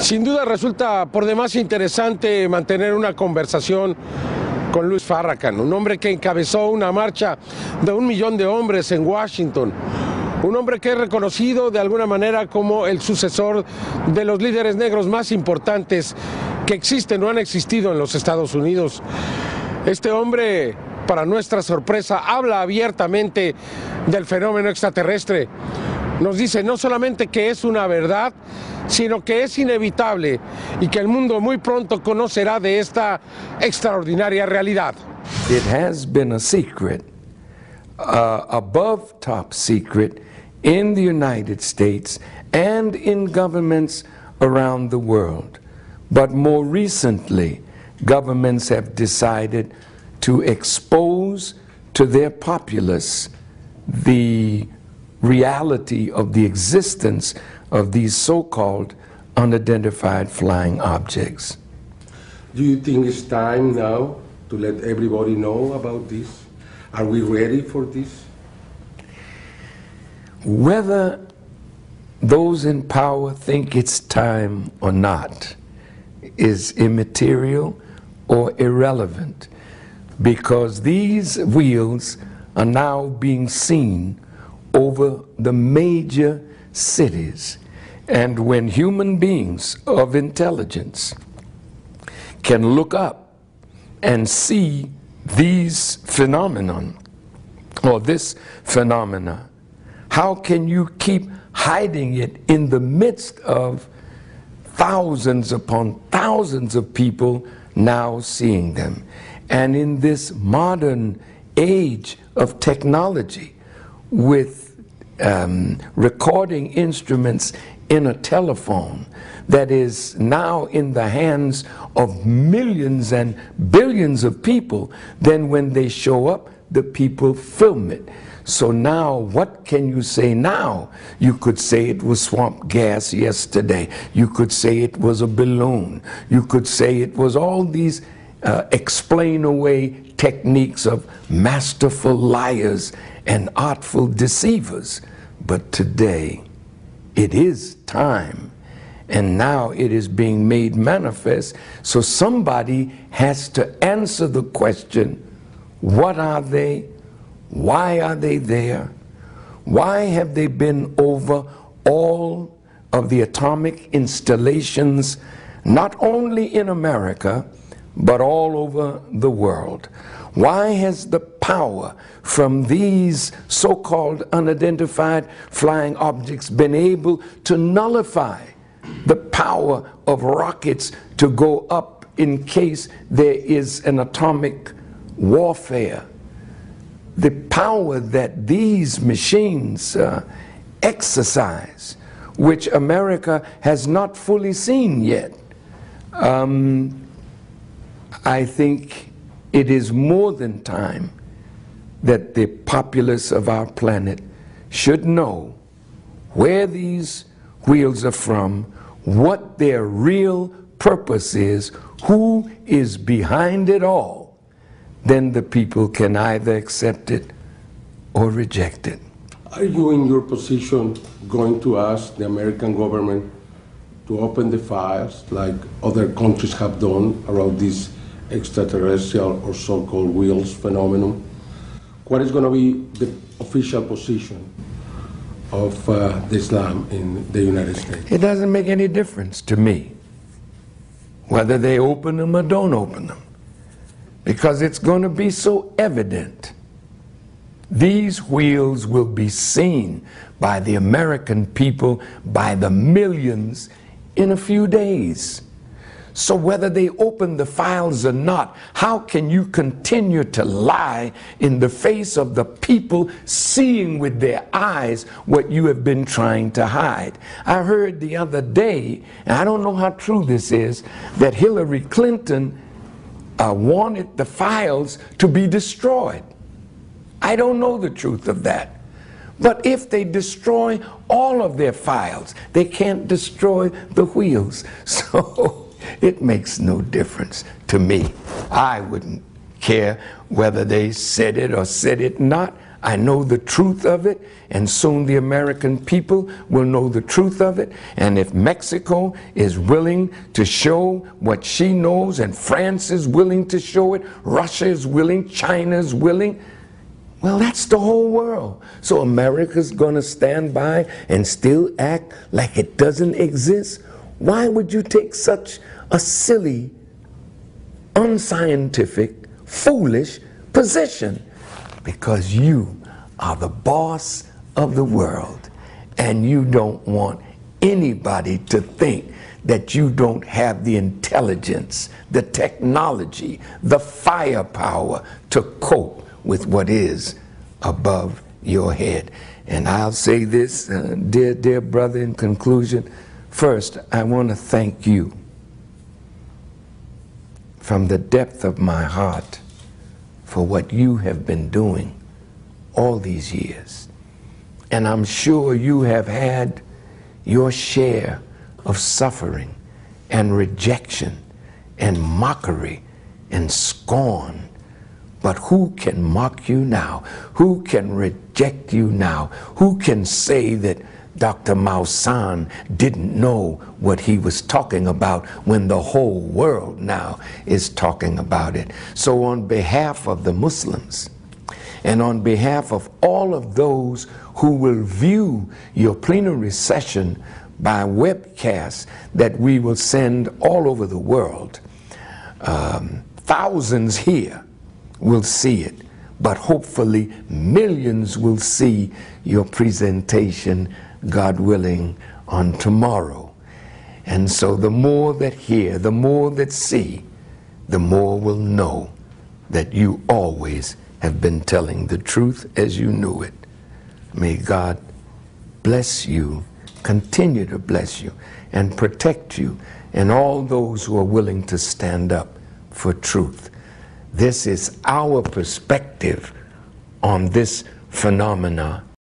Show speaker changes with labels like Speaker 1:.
Speaker 1: Sin duda resulta por demás interesante mantener una conversación con Luis Farrakhan, un hombre que encabezó una marcha de 1 millón de hombres en Washington, un hombre que es reconocido de alguna manera como el sucesor de los líderes negros más importantes que existen o han existido en los Estados Unidos. Este hombre, para nuestra sorpresa, habla abiertamente del fenómeno extraterrestre. Nos dice no solamente que es una verdad, sino que es inevitable y que el mundo muy pronto conocerá de esta extraordinaria realidad.
Speaker 2: It has been a secret, above top secret, in the United States and in governments around the world. But more recently, governments have decided to expose to their populace the reality of the existence of these so-called unidentified flying objects.
Speaker 1: Do you think it's time now to let everybody know about this? Are we ready for this?
Speaker 2: Whether those in power think it's time or not is immaterial or irrelevant, because these wheels are now being seen over the major cities. And when human beings of intelligence can look up and see these phenomenon, or this phenomena, how can you keep hiding it in the midst of thousands upon thousands of people now seeing them? And in this modern age of technology, with recording instruments in a telephone that is now in the hands of millions and billions of people, then when they show up, the people film it. So now, what can you say now? You could say it was swamp gas yesterday. You could say it was a balloon. You could say it was all these explain away techniques of masterful liars and artful deceivers. But today, it is time, and now it is being made manifest. So somebody has to answer the question, what are they? Why are they there? Why have they been over all of the atomic installations, not only in America, but all over the world? Why has the power from these so-called unidentified flying objects been able to nullify the power of rockets to go up in case there is an atomic warfare? The power that these machines exercise, which America has not fully seen yet. I think it is more than time that the populace of our planet should know where these wheels are from, what their real purpose is, who is behind it all. Then the people can either accept it or reject it.
Speaker 1: Are you in your position going to ask the American government to open the files like other countries have done around this extraterrestrial or so-called wheels phenomenon? What is going to be the official position of Islam in the United States?
Speaker 2: It doesn't make any difference to me whether they open them or don't open them, because it's going to be so evident. These wheels will be seen by the American people by the millions in a few days. So whether they open the files or not, how can you continue to lie in the face of the people seeing with their eyes what you have been trying to hide? I heard the other day, and I don't know how true this is, that Hillary Clinton wanted the files to be destroyed. I don't know the truth of that. But if they destroy all of their files, they can't destroy the wheels. So it makes no difference to me. I wouldn't care whether they said it or said it not. I know the truth of it, and soon the American people will know the truth of it. And if Mexico is willing to show what she knows, and France is willing to show it, Russia is willing, China is willing, well, that's the whole world. So America's going to stand by and still act like it doesn't exist? Why would you take such a silly, unscientific, foolish position? Because you are the boss of the world, and you don't want anybody to think that you don't have the intelligence, the technology, the firepower to cope with what is above your head. And I'll say this, dear brother, in conclusion. First, I want to thank you from the depth of my heart for what you have been doing all these years. And I'm sure you have had your share of suffering and rejection and mockery and scorn. But who can mock you now? Who can reject you now? Who can say that Dr. Mausan didn't know what he was talking about when the whole world now is talking about it? So on behalf of the Muslims, and on behalf of all of those who will view your plenary session by webcast that we will send all over the world, thousands here will see it, but hopefully millions will see your presentation, God willing, on tomorrow. And so the more that hear, the more that see, the more will know that you always have been telling the truth as you knew it. May God bless you, continue to bless you, and protect you, and all those who are willing to stand up for truth. This is our perspective on this phenomena